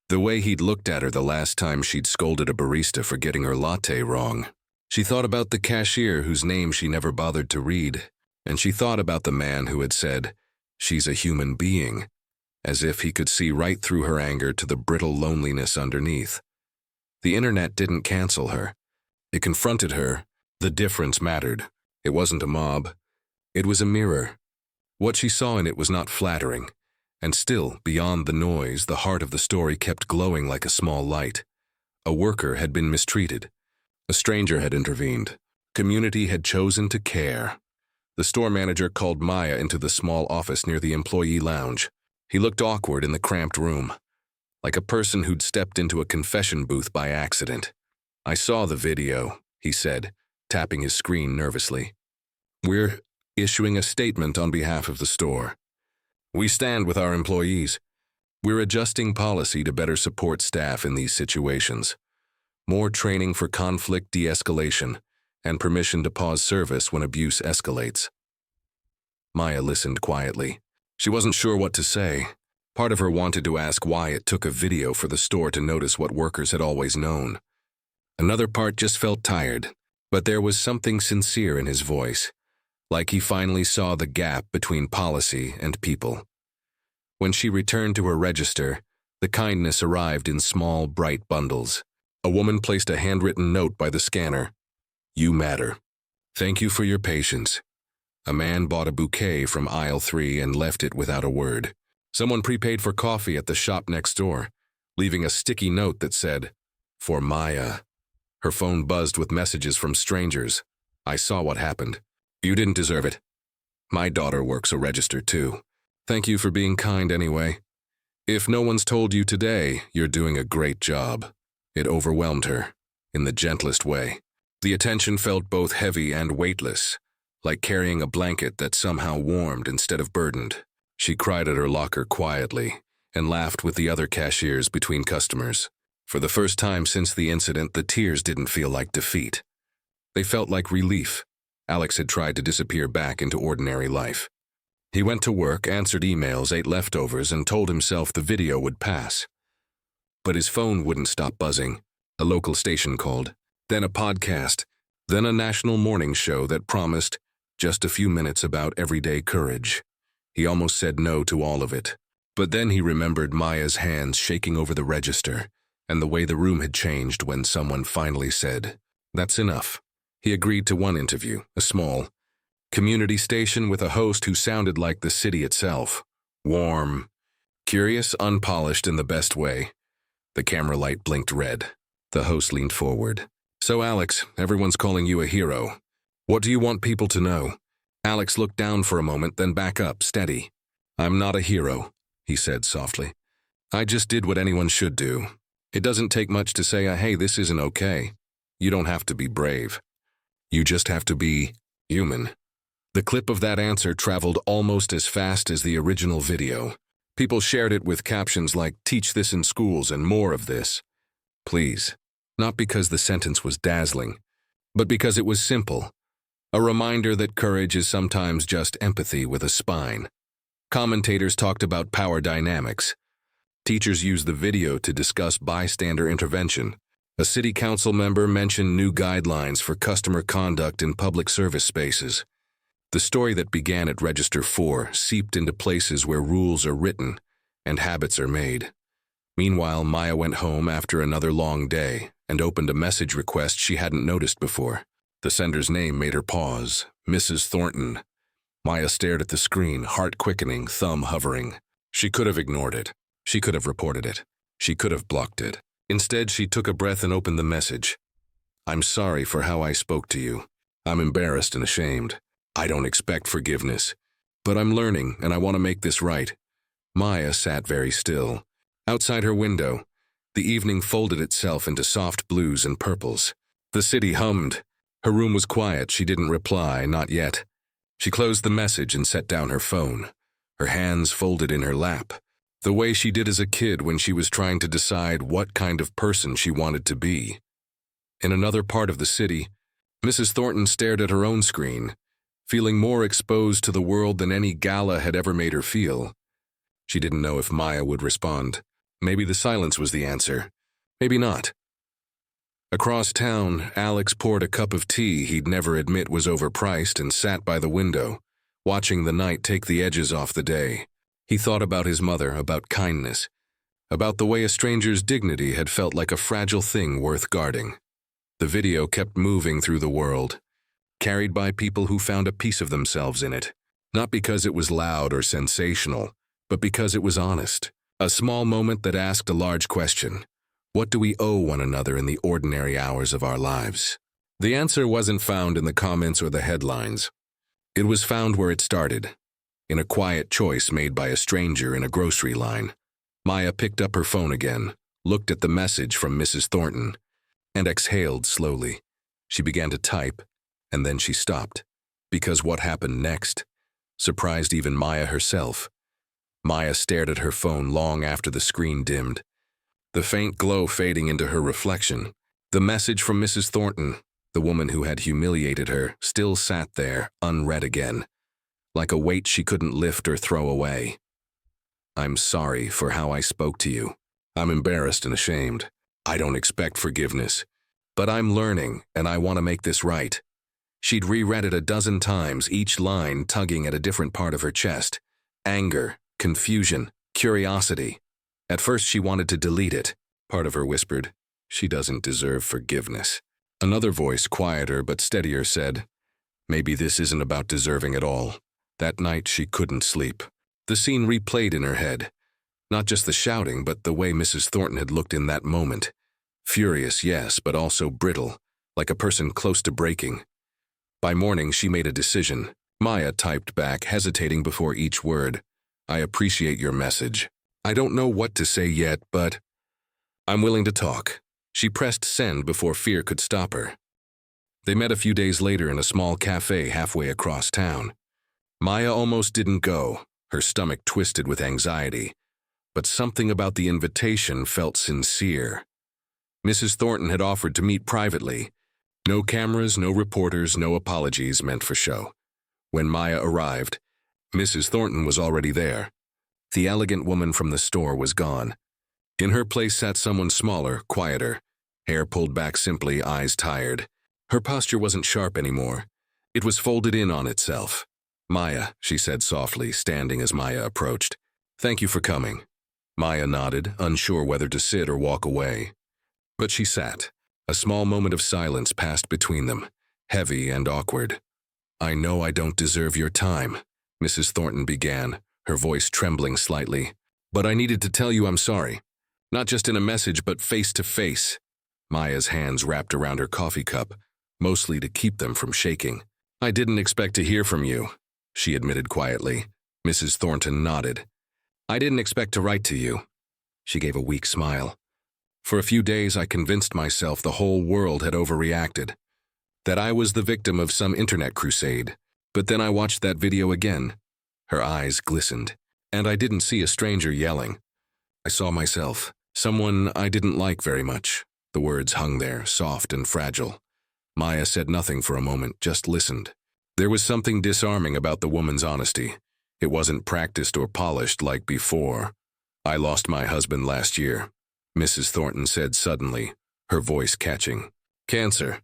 the way he'd looked at her the last time she'd scolded a barista for getting her latte wrong. She thought about the cashier whose name she never bothered to read, and she thought about the man who had said, "She's a human being," as if he could see right through her anger to the brittle loneliness underneath. The internet didn't cancel her. It confronted her. The difference mattered. It wasn't a mob. It was a mirror. What she saw in it was not flattering. And still, beyond the noise, the heart of the story kept glowing like a small light. A worker had been mistreated. A stranger had intervened. Community had chosen to care. The store manager called Maya into the small office near the employee lounge. He looked awkward in the cramped room, like a person who'd stepped into a confession booth by accident. "I saw the video," he said, tapping his screen nervously. "We're issuing a statement on behalf of the store. We stand with our employees. We're adjusting policy to better support staff in these situations. More training for conflict de-escalation and permission to pause service when abuse escalates." Maya listened quietly. She wasn't sure what to say. Part of her wanted to ask why it took a video for the store to notice what workers had always known. Another part just felt tired, but there was something sincere in his voice, like he finally saw the gap between policy and people. When she returned to her register, the kindness arrived in small, bright bundles. A woman placed a handwritten note by the scanner. You matter. Thank you for your patience. A man bought a bouquet from aisle 3 and left it without a word. Someone prepaid for coffee at the shop next door, leaving a sticky note that said, For Maya. Her phone buzzed with messages from strangers. I saw what happened. You didn't deserve it. My daughter works a register too. Thank you for being kind anyway. If no one's told you today, you're doing a great job. It overwhelmed her, in the gentlest way. The attention felt both heavy and weightless, like carrying a blanket that somehow warmed instead of burdened. She cried at her locker quietly and laughed with the other cashiers between customers. For the first time since the incident, the tears didn't feel like defeat. They felt like relief. Alex had tried to disappear back into ordinary life. He went to work, answered emails, ate leftovers, and told himself the video would pass. But his phone wouldn't stop buzzing. A local station called, then a podcast, then a national morning show that promised just a few minutes about everyday courage. He almost said no to all of it. But then he remembered Maya's hands shaking over the register and the way the room had changed when someone finally said, That's enough. He agreed to one interview, a small community station with a host who sounded like the city itself. Warm, curious, unpolished in the best way. The camera light blinked red. The host leaned forward. So Alex, everyone's calling you a hero. What do you want people to know? Alex looked down for a moment, then back up, steady. I'm not a hero, he said softly. I just did what anyone should do. It doesn't take much to say, hey, this isn't okay. You don't have to be brave. You just have to be human. The clip of that answer traveled almost as fast as the original video. People shared it with captions like, teach this in schools and more of this. Please. Not because the sentence was dazzling, but because it was simple. A reminder that courage is sometimes just empathy with a spine. Commentators talked about power dynamics. Teachers used the video to discuss bystander intervention. A city council member mentioned new guidelines for customer conduct in public service spaces. The story that began at Register 4 seeped into places where rules are written and habits are made. Meanwhile, Maya went home after another long day and opened a message request she hadn't noticed before. The sender's name made her pause, Mrs. Thornton. Maya stared at the screen, heart quickening, thumb hovering. She could have ignored it. She could have reported it. She could have blocked it. Instead, she took a breath and opened the message. I'm sorry for how I spoke to you. I'm embarrassed and ashamed. I don't expect forgiveness. But I'm learning, and I want to make this right. Maya sat very still. Outside her window, the evening folded itself into soft blues and purples. The city hummed. Her room was quiet. She didn't reply, not yet. She closed the message and set down her phone, her hands folded in her lap, the way she did as a kid when she was trying to decide what kind of person she wanted to be. In another part of the city, Mrs. Thornton stared at her own screen, feeling more exposed to the world than any gala had ever made her feel. She didn't know if Maya would respond. Maybe the silence was the answer. Maybe not. Across town, Alex poured a cup of tea he'd never admit was overpriced and sat by the window, watching the night take the edges off the day. He thought about his mother, about kindness, about the way a stranger's dignity had felt like a fragile thing worth guarding. The video kept moving through the world, carried by people who found a piece of themselves in it, not because it was loud or sensational, but because it was honest. A small moment that asked a large question. What do we owe one another in the ordinary hours of our lives? The answer wasn't found in the comments or the headlines. It was found where it started, in a quiet choice made by a stranger in a grocery line. Maya picked up her phone again, looked at the message from Mrs. Thornton, and exhaled slowly. She began to type, and then she stopped, because what happened next surprised even Maya herself. Maya stared at her phone long after the screen dimmed, the faint glow fading into her reflection. The message from Mrs. Thornton, the woman who had humiliated her, still sat there, unread again, like a weight she couldn't lift or throw away. I'm sorry for how I spoke to you. I'm embarrassed and ashamed. I don't expect forgiveness. But I'm learning, and I want to make this right. She'd reread it a dozen times, each line tugging at a different part of her chest. Anger, confusion, curiosity. At first she wanted to delete it. Part of her whispered, She doesn't deserve forgiveness. Another voice, quieter but steadier, said, maybe this isn't about deserving at all. That night she couldn't sleep. The scene replayed in her head. Not just the shouting, but the way Mrs. Thornton had looked in that moment. Furious, yes, but also brittle, like a person close to breaking. By morning, she made a decision. Maya typed back, hesitating before each word. I appreciate your message. I don't know what to say yet, but I'm willing to talk. She pressed send before fear could stop her. They met a few days later in a small cafe halfway across town. Maya almost didn't go, her stomach twisted with anxiety. But something about the invitation felt sincere. Mrs. Thornton had offered to meet privately. No cameras, no reporters, no apologies meant for show. When Maya arrived, Mrs. Thornton was already there. The elegant woman from the store was gone. In her place sat someone smaller, quieter, hair pulled back simply, eyes tired. Her posture wasn't sharp anymore. It was folded in on itself. Maya, she said softly, standing as Maya approached. Thank you for coming. Maya nodded, unsure whether to sit or walk away. But she sat. A small moment of silence passed between them, heavy and awkward. I know I don't deserve your time, Mrs. Thornton began, her voice trembling slightly. But I needed to tell you I'm sorry. Not just in a message, but face to face. Maya's hands wrapped around her coffee cup, mostly to keep them from shaking. I didn't expect to hear from you, she admitted quietly. Mrs. Thornton nodded. I didn't expect to write to you. She gave a weak smile. For a few days I convinced myself the whole world had overreacted, that I was the victim of some internet crusade. But then I watched that video again. Her eyes glistened, and I didn't see a stranger yelling. I saw myself, someone I didn't like very much. The words hung there, soft and fragile. Maya said nothing for a moment, just listened. There was something disarming about the woman's honesty. It wasn't practiced or polished like before. I lost my husband last year, Mrs. Thornton said suddenly, her voice catching. Cancer.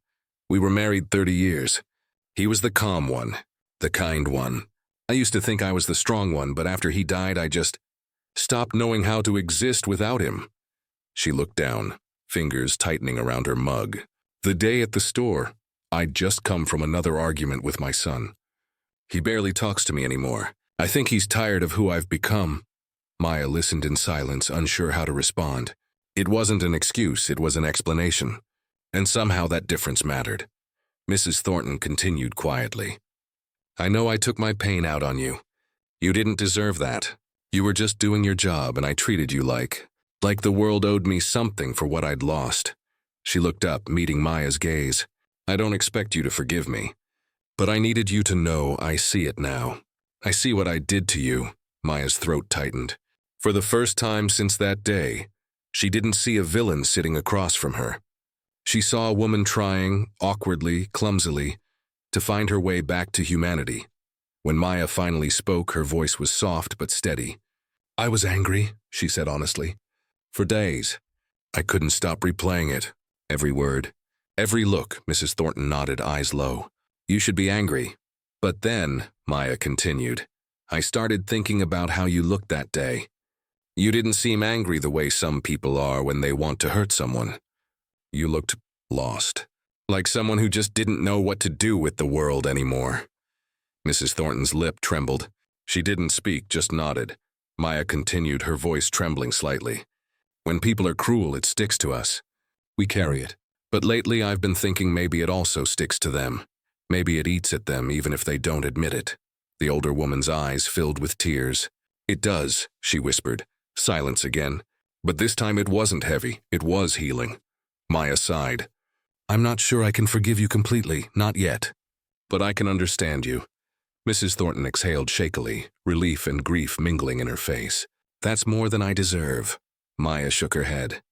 We were married 30 years. He was the calm one, the kind one. I used to think I was the strong one, but after he died, I just stopped knowing how to exist without him. She looked down, fingers tightening around her mug. The day at the store, I'd just come from another argument with my son. He barely talks to me anymore. I think he's tired of who I've become. Maya listened in silence, unsure how to respond. It wasn't an excuse, it was an explanation. And somehow that difference mattered. Mrs. Thornton continued quietly. I know I took my pain out on you. You didn't deserve that. You were just doing your job, and I treated you like the world owed me something for what I'd lost. She looked up, meeting Maya's gaze. I don't expect you to forgive me, but I needed you to know I see it now. I see what I did to you. Maya's throat tightened. For the first time since that day, she didn't see a villain sitting across from her. She saw a woman trying, awkwardly, clumsily, to find her way back to humanity. When Maya finally spoke, her voice was soft but steady. I was angry, she said honestly. For days. I couldn't stop replaying it. Every word. Every look, Mrs. Thornton nodded, eyes low. You should be angry. But then, Maya continued, I started thinking about how you looked that day. You didn't seem angry the way some people are when they want to hurt someone. You looked lost. Like someone who just didn't know what to do with the world anymore. Mrs. Thornton's lip trembled. She didn't speak, just nodded. Maya continued, her voice trembling slightly. When people are cruel, it sticks to us. We carry it. But lately I've been thinking maybe it also sticks to them. Maybe it eats at them even if they don't admit it. The older woman's eyes filled with tears. It does, she whispered. Silence again. But this time it wasn't heavy. It was healing. Maya sighed. I'm not sure I can forgive you completely, not yet. But I can understand you. Mrs. Thornton exhaled shakily, relief and grief mingling in her face. That's more than I deserve. Maya shook her head.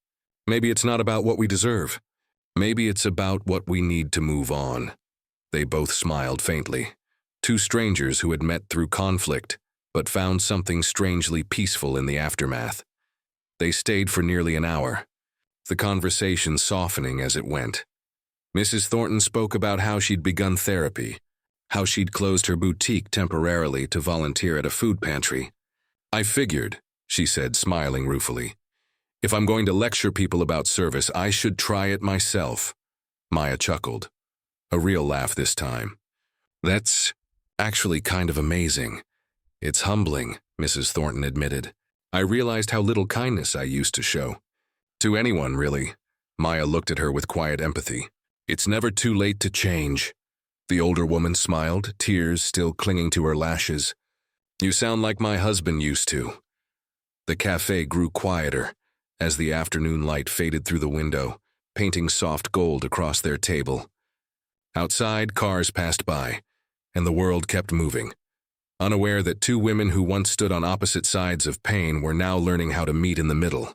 Maybe it's not about what we deserve. Maybe it's about what we need to move on. They both smiled faintly. Two strangers who had met through conflict, but found something strangely peaceful in the aftermath. They stayed for nearly an hour, the conversation softening as it went. Mrs. Thornton spoke about how she'd begun therapy, how she'd closed her boutique temporarily to volunteer at a food pantry. I figured, she said, smiling ruefully, If I'm going to lecture people about service, I should try it myself. Maya chuckled. A real laugh this time. That's actually kind of amazing. It's humbling, Mrs. Thornton admitted. I realized how little kindness I used to show. To anyone, really. Maya looked at her with quiet empathy. It's never too late to change. The older woman smiled, tears still clinging to her lashes. You sound like my husband used to. The cafe grew quieter as the afternoon light faded through the window, painting soft gold across their table. Outside, cars passed by, and the world kept moving, unaware that two women who once stood on opposite sides of pain were now learning how to meet in the middle.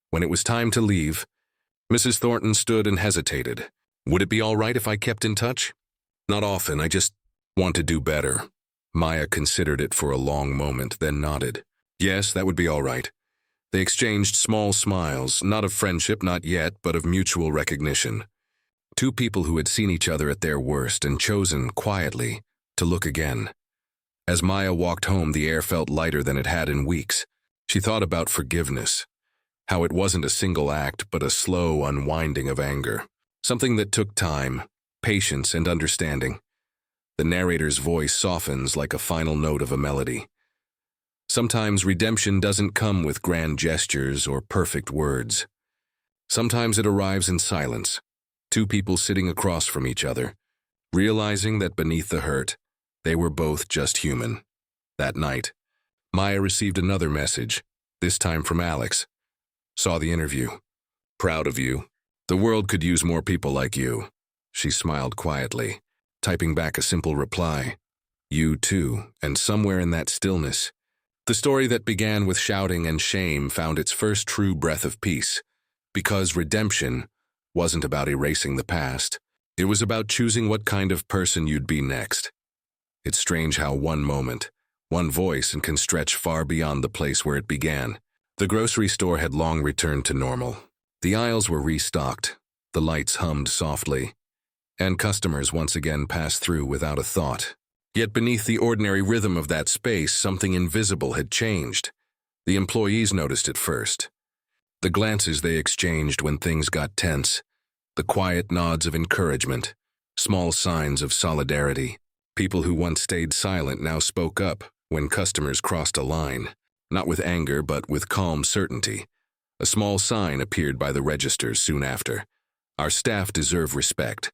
When it was time to leave, Mrs. Thornton stood and hesitated. Would it be all right if I kept in touch? Not often, I just want to do better. Maya considered it for a long moment, then nodded. Yes, that would be all right. They exchanged small smiles, not of friendship, not yet, but of mutual recognition. Two people who had seen each other at their worst and chosen, quietly, to look again. As Maya walked home, the air felt lighter than it had in weeks. She thought about forgiveness, how it wasn't a single act, but a slow unwinding of anger. Something that took time, patience, and understanding. The narrator's voice softens like a final note of a melody. Sometimes redemption doesn't come with grand gestures or perfect words. Sometimes it arrives in silence, two people sitting across from each other, realizing that beneath the hurt, they were both just human. That night, Maya received another message, this time from Alex. Saw the interview. Proud of you. The world could use more people like you. She smiled quietly, typing back a simple reply. You too, and somewhere in that stillness, the story that began with shouting and shame found its first true breath of peace, because redemption wasn't about erasing the past. It was about choosing what kind of person you'd be next. It's strange how one moment, one voice, can stretch far beyond the place where it began. The grocery store had long returned to normal. The aisles were restocked, the lights hummed softly, and customers once again passed through without a thought. Yet beneath the ordinary rhythm of that space, something invisible had changed. The employees noticed it first. The glances they exchanged when things got tense, the quiet nods of encouragement, small signs of solidarity. People who once stayed silent now spoke up when customers crossed a line, not with anger but with calm certainty. A small sign appeared by the registers soon after. Our staff deserve respect.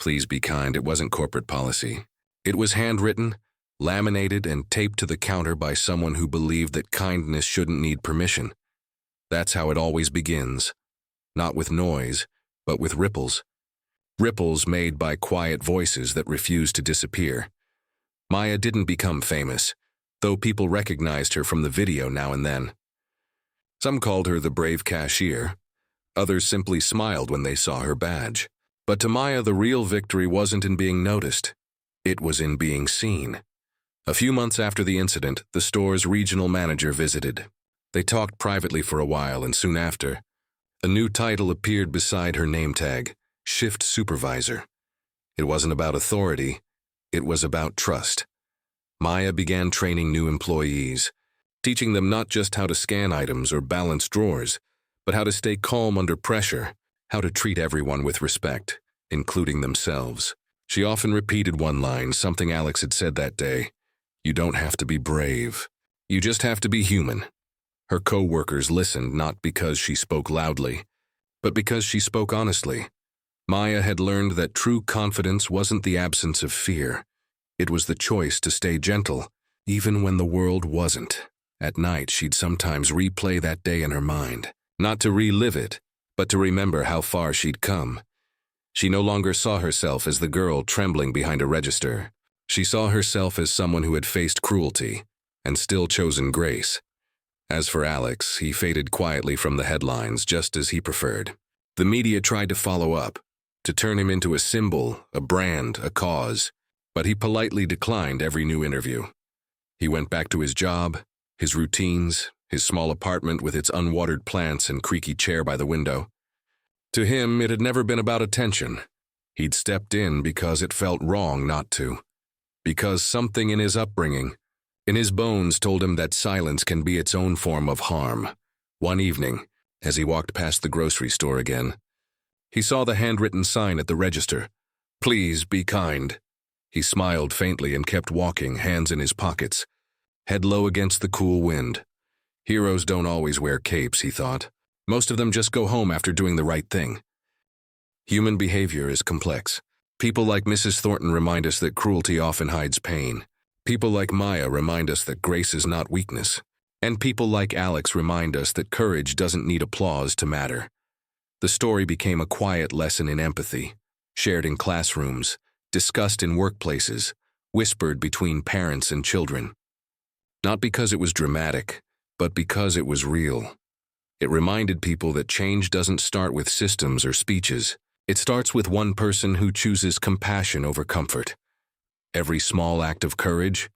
Please be kind, it wasn't corporate policy. It was handwritten, laminated, and taped to the counter by someone who believed that kindness shouldn't need permission. That's how it always begins. Not with noise, but with ripples. Ripples made by quiet voices that refused to disappear. Maya didn't become famous, though people recognized her from the video now and then. Some called her the brave cashier. Others simply smiled when they saw her badge. But to Maya, the real victory wasn't in being noticed. It was in being seen. A few months after the incident, the store's regional manager visited. They talked privately for a while, and soon after, a new title appeared beside her name tag, Shift Supervisor. It wasn't about authority, it was about trust. Maya began training new employees, teaching them not just how to scan items or balance drawers, but how to stay calm under pressure, how to treat everyone with respect, including themselves. She often repeated one line, something Alex had said that day. You don't have to be brave. You just have to be human. Her co-workers listened not because she spoke loudly, but because she spoke honestly. Maya had learned that true confidence wasn't the absence of fear. It was the choice to stay gentle, even when the world wasn't. At night, she'd sometimes replay that day in her mind, not to relive it, but to remember how far she'd come. She no longer saw herself as the girl trembling behind a register. She saw herself as someone who had faced cruelty and still chosen grace. As for Alex, he faded quietly from the headlines just as he preferred. The media tried to follow up, to turn him into a symbol, a brand, a cause, but he politely declined every new interview. He went back to his job, his routines, his small apartment with its unwatered plants and creaky chair by the window. To him, it had never been about attention. He'd stepped in because it felt wrong not to. Because something in his upbringing, in his bones, told him that silence can be its own form of harm. One evening, As he walked past the grocery store again, he saw the handwritten sign at the register. "Please be kind." He smiled faintly and kept walking, hands in his pockets, head low against the cool wind. Heroes don't always wear capes, he thought. Most of them just go home after doing the right thing. Human behavior is complex. People like Mrs. Thornton remind us that cruelty often hides pain. People like Maya remind us that grace is not weakness. And people like Alex remind us that courage doesn't need applause to matter. The story became a quiet lesson in empathy, shared in classrooms, discussed in workplaces, whispered between parents and children. Not because it was dramatic, but because it was real. It reminded people that change doesn't start with systems or speeches. It starts with one person who chooses compassion over comfort. Every small act of courage,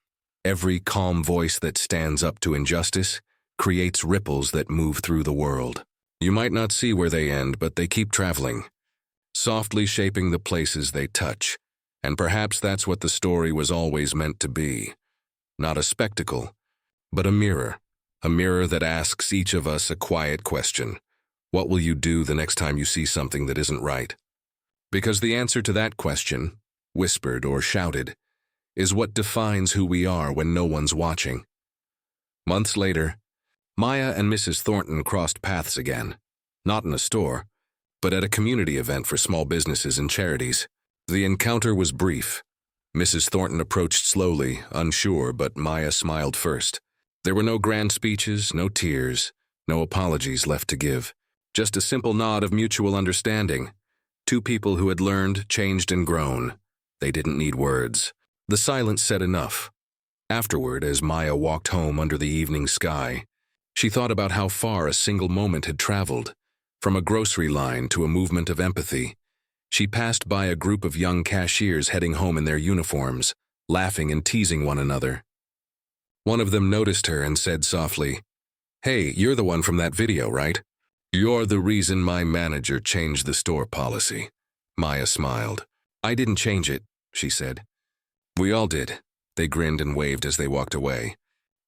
every calm voice that stands up to injustice, creates ripples that move through the world. You might not see where they end, but they keep traveling, softly shaping the places they touch. And perhaps that's what the story was always meant to be. Not a spectacle, but a mirror that asks each of us a quiet question. What will you do the next time you see something that isn't right? Because the answer to that question, whispered or shouted, is what defines who we are when no one's watching. Months later, Maya and Mrs. Thornton crossed paths again, not in a store, but at a community event for small businesses and charities. The encounter was brief. Mrs. Thornton approached slowly, unsure, but Maya smiled first. There were no grand speeches, no tears, no apologies left to give. Just a simple nod of mutual understanding. Two people who had learned, changed, and grown. They didn't need words. The silence said enough. Afterward, as Maya walked home under the evening sky, she thought about how far a single moment had traveled. From a grocery line to a movement of empathy. She passed by a group of young cashiers heading home in their uniforms, laughing and teasing one another. One of them noticed her and said softly, "Hey, you're the one from that video, right?" "You're the reason my manager changed the store policy." Maya smiled. "I didn't change it," she said. "We all did." They grinned and waved as they walked away.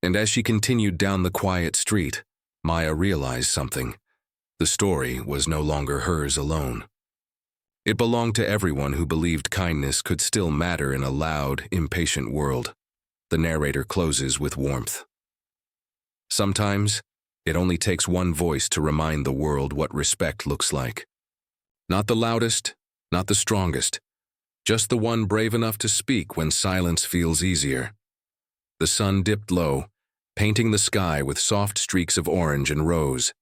And as she continued down the quiet street, Maya realized something. The story was no longer hers alone. It belonged to everyone who believed kindness could still matter in a loud, impatient world. The narrator closes with warmth. Sometimes, it only takes one voice to remind the world what respect looks like. Not the loudest, not the strongest, just the one brave enough to speak when silence feels easier. The sun dipped low, painting the sky with soft streaks of orange and rose.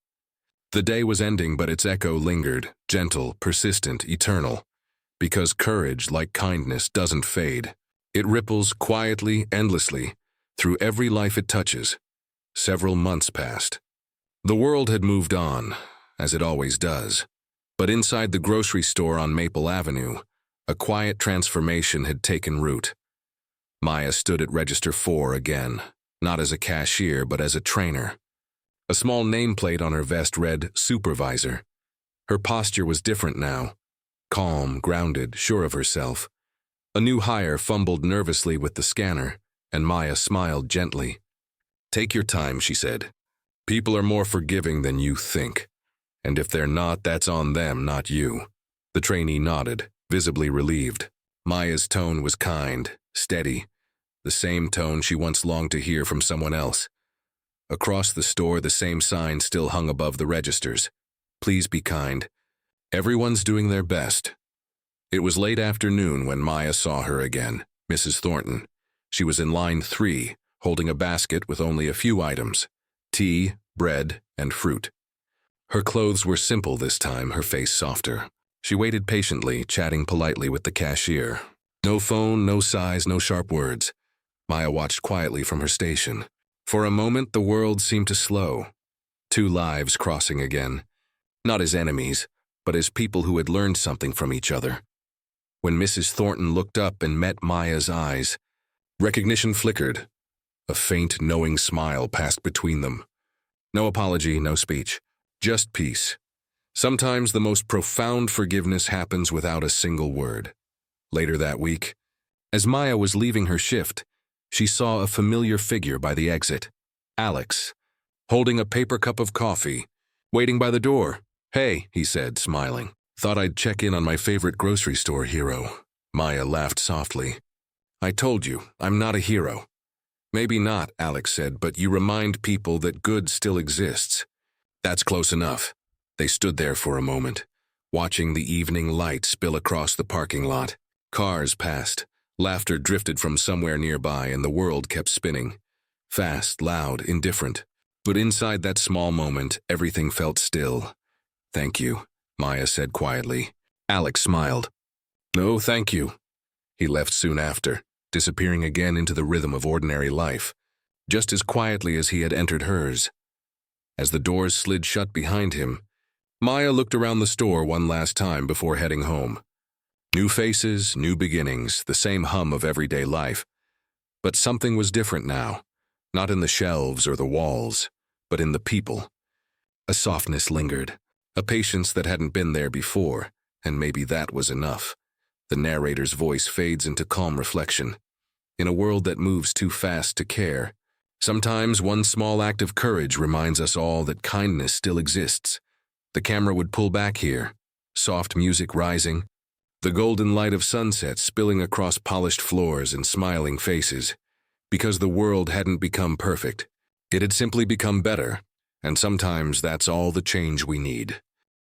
The day was ending, but its echo lingered, gentle, persistent, eternal. Because courage, like kindness, doesn't fade. It ripples quietly, endlessly, through every life it touches. Several months passed. The world had moved on, as it always does. But inside the grocery store on Maple Avenue, a quiet transformation had taken root. Maya stood at Register 4 again, not as a cashier, but as a trainer. A small nameplate on her vest read, "Supervisor." Her posture was different now. Calm, grounded, sure of herself. A new hire fumbled nervously with the scanner, and Maya smiled gently. "Take your time," she said. "People are more forgiving than you think. And if they're not, that's on them, not you." The trainee nodded, visibly relieved. Maya's tone was kind, steady, the same tone she once longed to hear from someone else. Across the store, the same sign still hung above the registers. "Please be kind. Everyone's doing their best." It was late afternoon when Maya saw her again, Mrs. Thornton. She was in line 3, holding a basket with only a few items: tea, bread, and fruit. Her clothes were simple this time, her face softer. She waited patiently, chatting politely with the cashier. No phone, no sighs, no sharp words. Maya watched quietly from her station. For a moment, the world seemed to slow. Two lives crossing again. Not as enemies, but as people who had learned something from each other. When Mrs. Thornton looked up and met Maya's eyes, recognition flickered. A faint, knowing smile passed between them. No apology, no speech. Just peace. Sometimes the most profound forgiveness happens without a single word. Later that week, as Maya was leaving her shift, she saw a familiar figure by the exit. Alex, holding a paper cup of coffee, Waiting by the door. Hey, he said, smiling. Thought I'd check in on my favorite grocery store hero. Maya laughed softly. I told you, I'm not a hero. Maybe not, Alex said, but you remind people that good still exists. That's close enough. They stood there for a moment, watching the evening light spill across the parking lot. Cars passed. Laughter drifted from somewhere nearby, and the world kept spinning. Fast, loud, indifferent. But inside that small moment, everything felt still. Thank you, Maya said quietly. Alex smiled. No, thank you. He left soon after, disappearing again into the rhythm of ordinary life, just as quietly as he had entered hers. As the doors slid shut behind him, Maya looked around the store one last time before heading home. New faces, new beginnings, the same hum of everyday life. But something was different now, not in the shelves or the walls, but in the people. A softness lingered, a patience that hadn't been there before, and maybe that was enough. The narrator's voice fades into calm reflection. In a world that moves too fast to care, sometimes one small act of courage reminds us all that kindness still exists. The camera would pull back here, soft music rising, the golden light of sunset spilling across polished floors and smiling faces. Because the world hadn't become perfect, it had simply become better, and sometimes that's all the change we need.